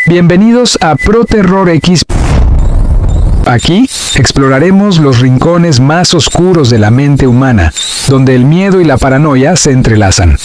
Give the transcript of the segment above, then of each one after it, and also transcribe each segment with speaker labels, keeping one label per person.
Speaker 1: Bienvenidos a Pro Terror X. Aquí exploraremos los rincones más oscuros de la mente humana, donde el miedo y la paranoia se entrelazan.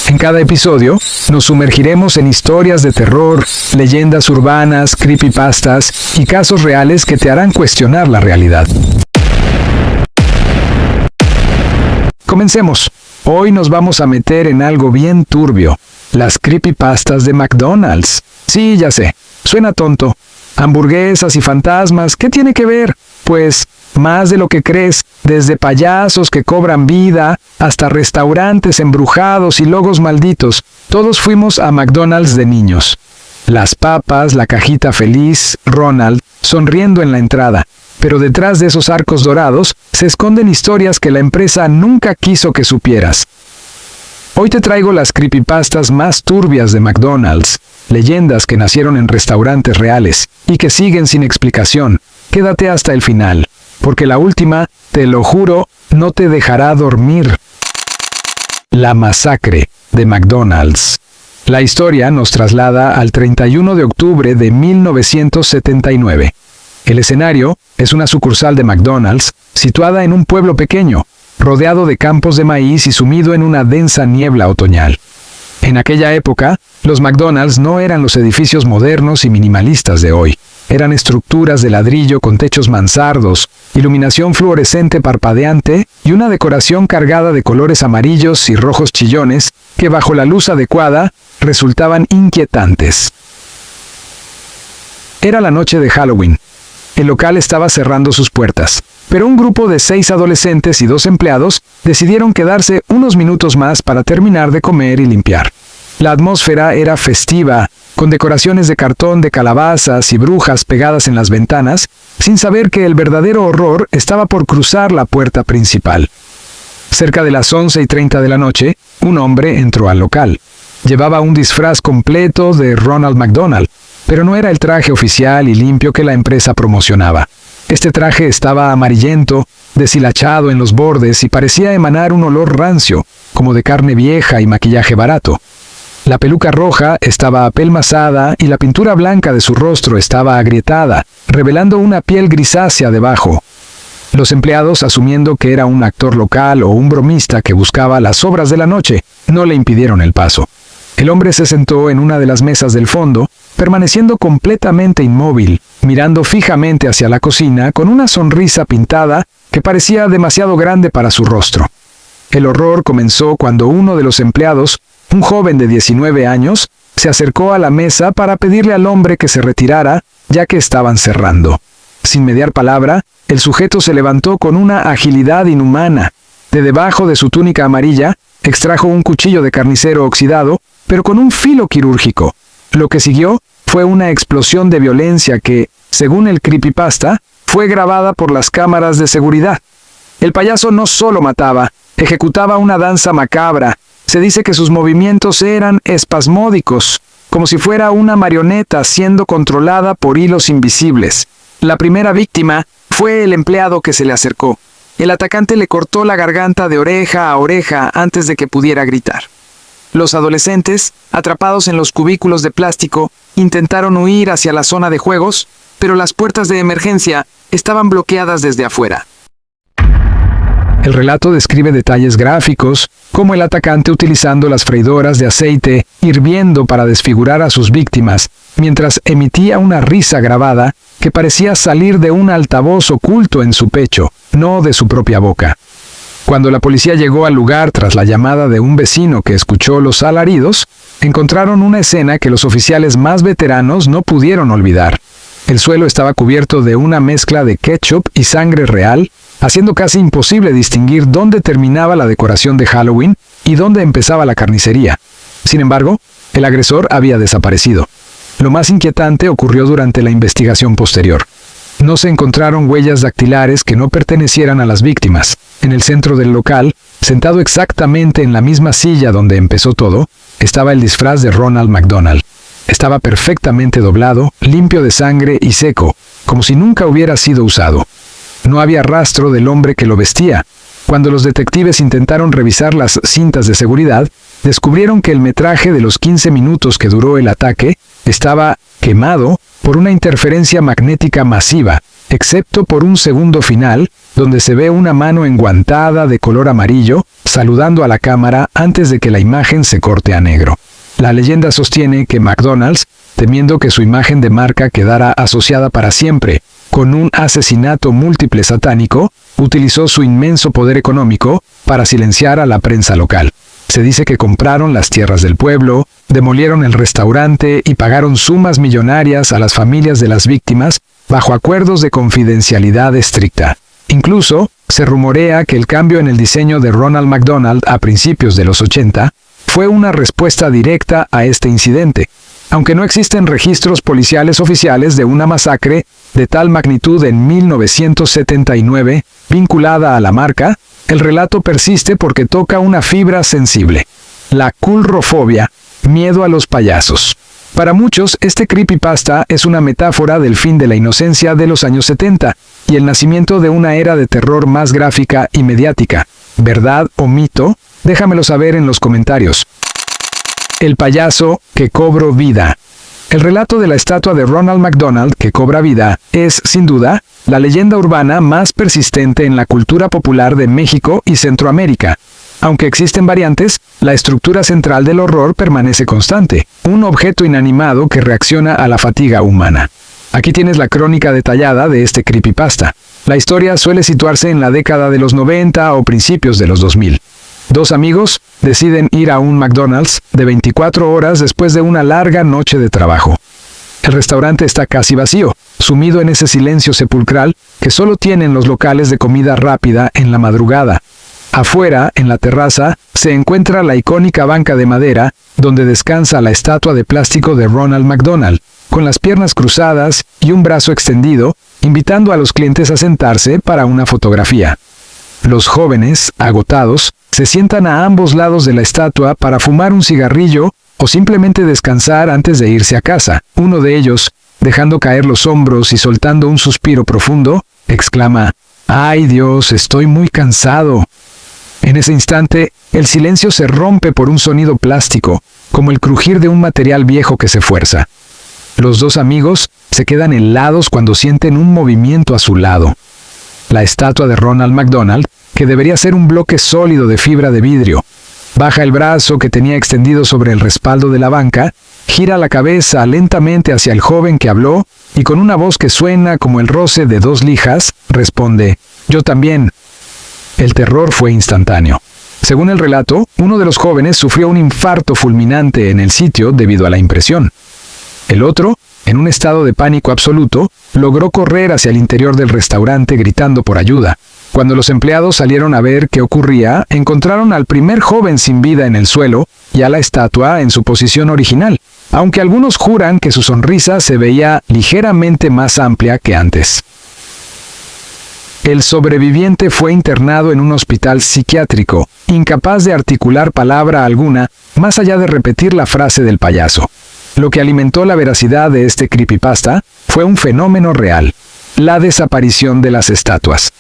Speaker 1: En cada episodio, nos sumergiremos en historias de terror, leyendas urbanas, creepypastas y casos reales que te harán cuestionar la realidad. Comencemos. Hoy nos vamos a meter en algo bien turbio, las creepypastas de McDonald's. Sí, ya sé, suena tonto. Hamburguesas y fantasmas, ¿qué tiene que ver? Pues, más de lo que crees, desde payasos que cobran vida, hasta restaurantes embrujados y logos malditos, todos fuimos a McDonald's de niños. Las papas, la cajita feliz, Ronald, sonriendo en la entrada. Pero detrás de esos arcos dorados se esconden historias que la empresa nunca quiso que supieras. Hoy te traigo las creepypastas más turbias de McDonald's, leyendas que nacieron en restaurantes reales y que siguen sin explicación. Quédate hasta el final, porque la última, te lo juro, no te dejará dormir. La masacre de McDonald's. La historia nos traslada al 31 de octubre de 1979. El escenario es una sucursal de McDonald's situada en un pueblo pequeño, rodeado de campos de maíz y sumido en una densa niebla otoñal. En aquella época, los McDonald's no eran los edificios modernos y minimalistas de hoy. Eran estructuras de ladrillo con techos mansardos, iluminación fluorescente parpadeante y una decoración cargada de colores amarillos y rojos chillones que bajo la luz adecuada resultaban inquietantes. Era la noche de Halloween. El local estaba cerrando sus puertas, pero un grupo de 6 adolescentes y 2 empleados decidieron quedarse unos minutos más para terminar de comer y limpiar. La atmósfera era festiva, con decoraciones de cartón de calabazas y brujas pegadas en las ventanas, sin saber que el verdadero horror estaba por cruzar la puerta principal. Cerca de las 11:30 de la noche, un hombre entró al local. Llevaba un disfraz completo de Ronald McDonald, pero no era el traje oficial y limpio que la empresa promocionaba. Este traje estaba amarillento, deshilachado en los bordes y parecía emanar un olor rancio, como de carne vieja y maquillaje barato. La peluca roja estaba apelmazada y la pintura blanca de su rostro estaba agrietada, revelando una piel grisácea debajo. Los empleados, asumiendo que era un actor local o un bromista que buscaba las sobras de la noche, no le impidieron el paso. El hombre se sentó en una de las mesas del fondo, permaneciendo completamente inmóvil, mirando fijamente hacia la cocina con una sonrisa pintada que parecía demasiado grande para su rostro. El horror comenzó cuando uno de los empleados, un joven de 19 años, se acercó a la mesa para pedirle al hombre que se retirara, ya que estaban cerrando. Sin mediar palabra, el sujeto se levantó con una agilidad inhumana. De debajo de su túnica amarilla, extrajo un cuchillo de carnicero oxidado, pero con un filo quirúrgico. Lo que siguió fue una explosión de violencia que, según el creepypasta, fue grabada por las cámaras de seguridad. El payaso no solo mataba, ejecutaba una danza macabra. Se dice que sus movimientos eran espasmódicos, como si fuera una marioneta siendo controlada por hilos invisibles. La primera víctima fue el empleado que se le acercó. El atacante le cortó la garganta de oreja a oreja antes de que pudiera gritar. Los adolescentes, atrapados en los cubículos de plástico, intentaron huir hacia la zona de juegos, pero las puertas de emergencia estaban bloqueadas desde afuera. El relato describe detalles gráficos, como el atacante utilizando las freidoras de aceite hirviendo para desfigurar a sus víctimas, mientras emitía una risa grabada que parecía salir de un altavoz oculto en su pecho, no de su propia boca. Cuando la policía llegó al lugar tras la llamada de un vecino que escuchó los alaridos, encontraron una escena que los oficiales más veteranos no pudieron olvidar. El suelo estaba cubierto de una mezcla de ketchup y sangre real, haciendo casi imposible distinguir dónde terminaba la decoración de Halloween y dónde empezaba la carnicería. Sin embargo, el agresor había desaparecido. Lo más inquietante ocurrió durante la investigación posterior. No se encontraron huellas dactilares que no pertenecieran a las víctimas. En el centro del local, sentado exactamente en la misma silla donde empezó todo, estaba el disfraz de Ronald McDonald. Estaba perfectamente doblado, limpio de sangre y seco, como si nunca hubiera sido usado. No había rastro del hombre que lo vestía. Cuando los detectives intentaron revisar las cintas de seguridad, descubrieron que el metraje de los 15 minutos que duró el ataque estaba quemado por una interferencia magnética masiva, excepto por un segundo final, donde se ve una mano enguantada de color amarillo saludando a la cámara antes de que la imagen se corte a negro. La leyenda sostiene que McDonald's, temiendo que su imagen de marca quedara asociada para siempre con un asesinato múltiple satánico, utilizó su inmenso poder económico para silenciar a la prensa local. Se dice que compraron las tierras del pueblo, demolieron el restaurante y pagaron sumas millonarias a las familias de las víctimas bajo acuerdos de confidencialidad estricta. Incluso, se rumorea que el cambio en el diseño de Ronald McDonald a principios de los 80 fue una respuesta directa a este incidente. Aunque no existen registros policiales oficiales de una masacre de tal magnitud en 1979 vinculada a la marca, el relato persiste porque toca una fibra sensible: la culrofobia, miedo a los payasos. Para muchos, este creepypasta es una metáfora del fin de la inocencia de los años 70 y el nacimiento de una era de terror más gráfica y mediática. ¿Verdad o mito? Déjamelo saber en los comentarios. El payaso que cobró vida. El relato de la estatua de Ronald McDonald que cobra vida es, sin duda, la leyenda urbana más persistente en la cultura popular de México y Centroamérica. Aunque existen variantes, la estructura central del horror permanece constante, un objeto inanimado que reacciona a la fatiga humana. Aquí tienes la crónica detallada de este creepypasta. La historia suele situarse en la década de los 90 o principios de los 2000. Dos amigos deciden ir a un McDonald's de 24 horas después de una larga noche de trabajo. El restaurante está casi vacío, sumido en ese silencio sepulcral que solo tienen los locales de comida rápida en la madrugada. Afuera, en la terraza, se encuentra la icónica banca de madera donde descansa la estatua de plástico de Ronald McDonald, con las piernas cruzadas y un brazo extendido, invitando a los clientes a sentarse para una fotografía. Los jóvenes, agotados, se sientan a ambos lados de la estatua para fumar un cigarrillo o simplemente descansar antes de irse a casa. Uno de ellos, dejando caer los hombros y soltando un suspiro profundo, exclama: «¡Ay Dios, estoy muy cansado!». En ese instante, el silencio se rompe por un sonido plástico, como el crujir de un material viejo que se fuerza. Los dos amigos se quedan helados cuando sienten un movimiento a su lado. La estatua de Ronald McDonald, que debería ser un bloque sólido de fibra de vidrio, baja el brazo que tenía extendido sobre el respaldo de la banca, gira la cabeza lentamente hacia el joven que habló y con una voz que suena como el roce de dos lijas, responde: «Yo también». El terror fue instantáneo. Según el relato, uno de los jóvenes sufrió un infarto fulminante en el sitio debido a la impresión. El otro, en un estado de pánico absoluto, logró correr hacia el interior del restaurante gritando por ayuda. Cuando los empleados salieron a ver qué ocurría, encontraron al primer joven sin vida en el suelo y a la estatua en su posición original, aunque algunos juran que su sonrisa se veía ligeramente más amplia que antes. El sobreviviente fue internado en un hospital psiquiátrico, incapaz de articular palabra alguna, más allá de repetir la frase del payaso. Lo que alimentó la veracidad de este creepypasta fue un fenómeno real: la desaparición de las estatuas.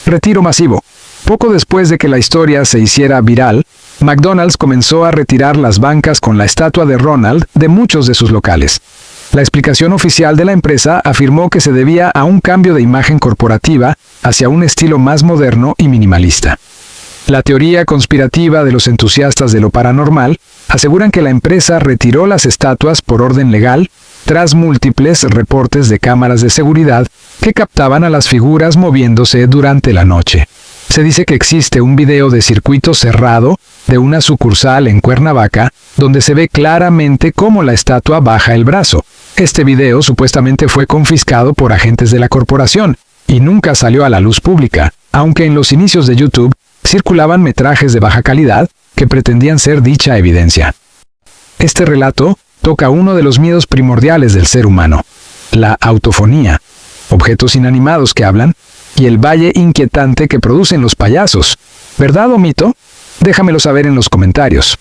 Speaker 1: Retiro masivo. Poco después de que la historia se hiciera viral, McDonald's comenzó a retirar las bancas con la estatua de Ronald de muchos de sus locales. La explicación oficial de la empresa afirmó que se debía a un cambio de imagen corporativa hacia un estilo más moderno y minimalista. La teoría conspirativa de los entusiastas de lo paranormal aseguran que la empresa retiró las estatuas por orden legal, tras múltiples reportes de cámaras de seguridad que captaban a las figuras moviéndose durante la noche. Se dice que existe un video de circuito cerrado de una sucursal en Cuernavaca donde se ve claramente cómo la estatua baja el brazo. Este video supuestamente fue confiscado por agentes de la corporación y nunca salió a la luz pública, aunque en los inicios de YouTube circulaban metrajes de baja calidad que pretendían ser dicha evidencia. Este relato toca uno de los miedos primordiales del ser humano: la autofonía, objetos inanimados que hablan, y el valle inquietante que producen los payasos. ¿Verdad o mito? Déjamelo saber en los comentarios.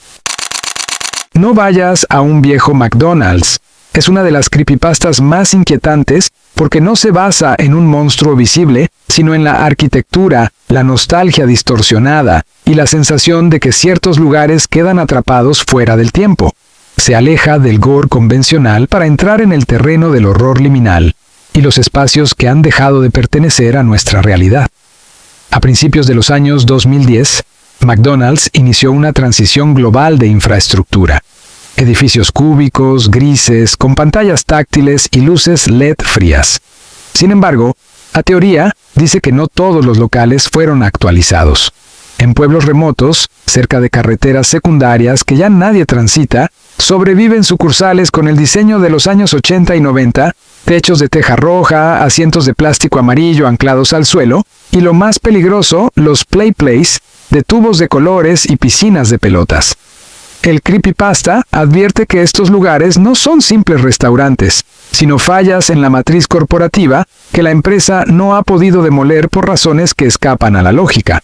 Speaker 1: No vayas a un viejo McDonald's. Es una de las creepypastas más inquietantes porque no se basa en un monstruo visible, sino en la arquitectura, la nostalgia distorsionada y la sensación de que ciertos lugares quedan atrapados fuera del tiempo. Se aleja del gore convencional para entrar en el terreno del horror liminal y los espacios que han dejado de pertenecer a nuestra realidad. A principios de los años 2010, McDonald's inició una transición global de infraestructura. Edificios cúbicos, grises, con pantallas táctiles y luces LED frías. Sin embargo, la teoría dice que no todos los locales fueron actualizados. En pueblos remotos, cerca de carreteras secundarias que ya nadie transita, sobreviven sucursales con el diseño de los años 80 y 90, techos de teja roja, asientos de plástico amarillo anclados al suelo, y lo más peligroso, los play plays, de tubos de colores y piscinas de pelotas. El creepypasta advierte que estos lugares no son simples restaurantes, sino fallas en la matriz corporativa que la empresa no ha podido demoler por razones que escapan a la lógica.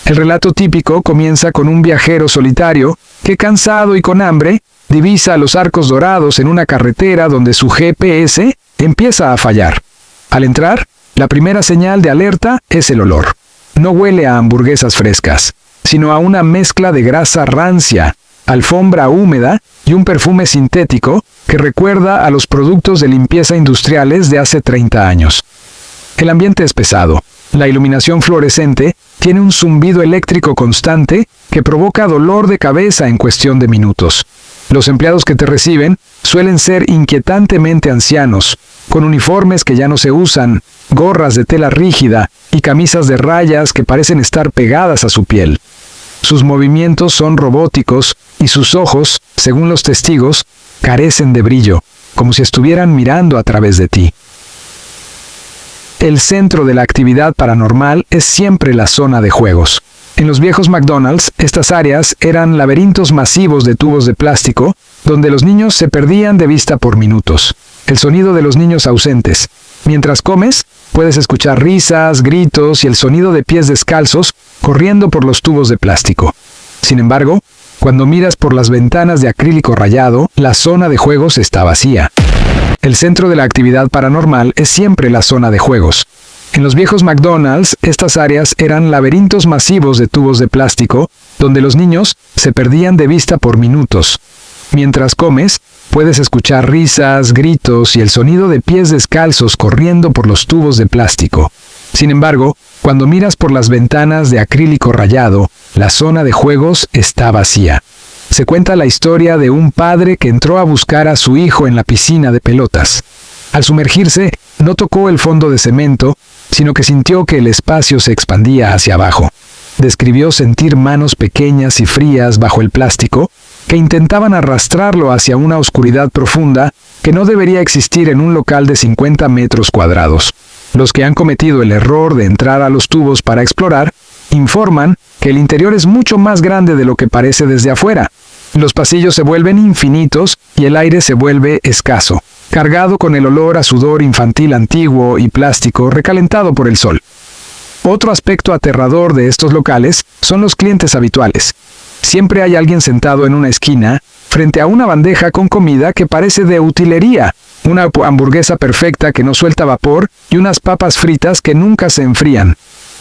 Speaker 1: El relato típico comienza con un viajero solitario que, cansado y con hambre, divisa los arcos dorados en una carretera donde su GPS empieza a fallar. Al entrar, la primera señal de alerta es el olor. No huele a hamburguesas frescas, sino a una mezcla de grasa rancia, alfombra húmeda y un perfume sintético que recuerda a los productos de limpieza industriales de hace 30 años. El ambiente es pesado. La iluminación fluorescente tiene un zumbido eléctrico constante que provoca dolor de cabeza en cuestión de minutos. Los empleados que te reciben suelen ser inquietantemente ancianos, con uniformes que ya no se usan, gorras de tela rígida y camisas de rayas que parecen estar pegadas a su piel. Sus movimientos son robóticos y sus ojos, según los testigos, carecen de brillo, como si estuvieran mirando a través de ti. El centro de la actividad paranormal es siempre la zona de juegos. En los viejos McDonald's, estas áreas eran laberintos masivos de tubos de plástico, donde los niños se perdían de vista por minutos. El sonido de los niños ausentes. Mientras comes, puedes escuchar risas, gritos y el sonido de pies descalzos corriendo por los tubos de plástico. Sin embargo, cuando miras por las ventanas de acrílico rayado, la zona de juegos está vacía. El centro de la actividad paranormal es siempre la zona de juegos. En los viejos McDonald's, estas áreas eran laberintos masivos de tubos de plástico, donde los niños se perdían de vista por minutos. Mientras comes, puedes escuchar risas, gritos y el sonido de pies descalzos corriendo por los tubos de plástico. Sin embargo, cuando miras por las ventanas de acrílico rayado, la zona de juegos está vacía. Se cuenta la historia de un padre que entró a buscar a su hijo en la piscina de pelotas. Al sumergirse, no tocó el fondo de cemento, sino que sintió que el espacio se expandía hacia abajo. Describió sentir manos pequeñas y frías bajo el plástico que intentaban arrastrarlo hacia una oscuridad profunda que no debería existir en un local de 50 metros cuadrados. Los que han cometido el error de entrar a los tubos para explorar, informan que el interior es mucho más grande de lo que parece desde afuera. Los pasillos se vuelven infinitos y el aire se vuelve escaso, cargado con el olor a sudor infantil antiguo y plástico recalentado por el sol. Otro aspecto aterrador de estos locales son los clientes habituales. Siempre hay alguien sentado en una esquina, frente a una bandeja con comida que parece de utilería, una hamburguesa perfecta que no suelta vapor y unas papas fritas que nunca se enfrían.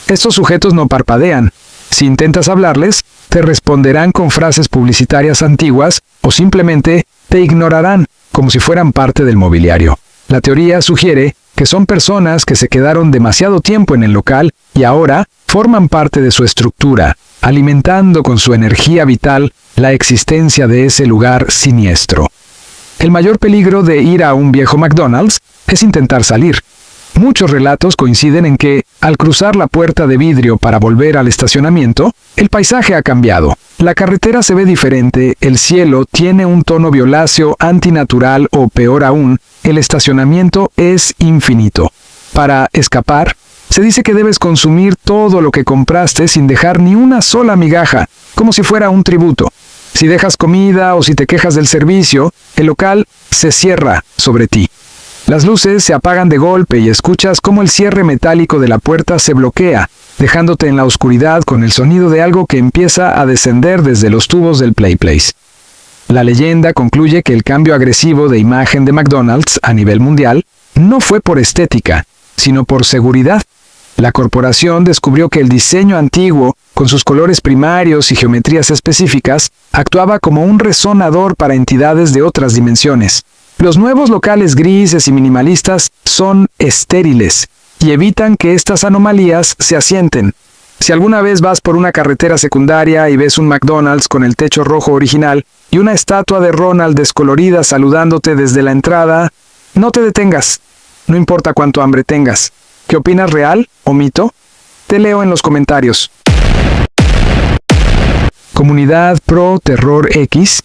Speaker 1: Estos sujetos no parpadean. Si intentas hablarles, te responderán con frases publicitarias antiguas o simplemente te ignorarán, como si fueran parte del mobiliario. La teoría sugiere que son personas que se quedaron demasiado tiempo en el local y ahora forman parte de su estructura, alimentando con su energía vital la existencia de ese lugar siniestro. El mayor peligro de ir a un viejo McDonald's es intentar salir. Muchos relatos coinciden en que, al cruzar la puerta de vidrio para volver al estacionamiento, el paisaje ha cambiado. La carretera se ve diferente, el cielo tiene un tono violáceo antinatural o, peor aún, el estacionamiento es infinito. Para escapar, se dice que debes consumir todo lo que compraste sin dejar ni una sola migaja, como si fuera un tributo. Si dejas comida o si te quejas del servicio, el local se cierra sobre ti. Las luces se apagan de golpe y escuchas cómo el cierre metálico de la puerta se bloquea, dejándote en la oscuridad con el sonido de algo que empieza a descender desde los tubos del Play Place. La leyenda concluye que el cambio agresivo de imagen de McDonald's a nivel mundial no fue por estética, sino por seguridad. La corporación descubrió que el diseño antiguo con sus colores primarios y geometrías específicas, actuaba como un resonador para entidades de otras dimensiones. Los nuevos locales grises y minimalistas son estériles y evitan que estas anomalías se asienten. Si alguna vez vas por una carretera secundaria y ves un McDonald's con el techo rojo original y una estatua de Ronald descolorida saludándote desde la entrada, no te detengas. No importa cuánto hambre tengas. ¿Qué opinas, real o mito? Te leo en los comentarios. Comunidad Pro Terror X.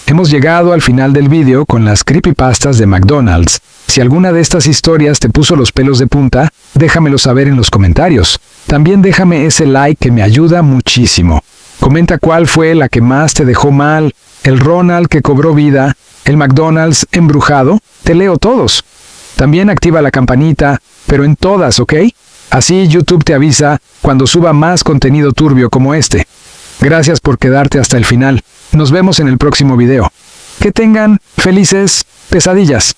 Speaker 1: Hemos llegado al final del vídeo con las creepypastas de McDonald's. Si alguna de estas historias te puso los pelos de punta, déjamelo saber en los comentarios. También déjame ese like que me ayuda muchísimo. Comenta cuál fue la que más te dejó mal, el Ronald que cobró vida, el McDonald's embrujado. Te leo todos. También activa la campanita, pero en todas, ¿ok? Así YouTube te avisa cuando suba más contenido turbio como este. Gracias por quedarte hasta el final. Nos vemos en el próximo video. Que tengan felices pesadillas.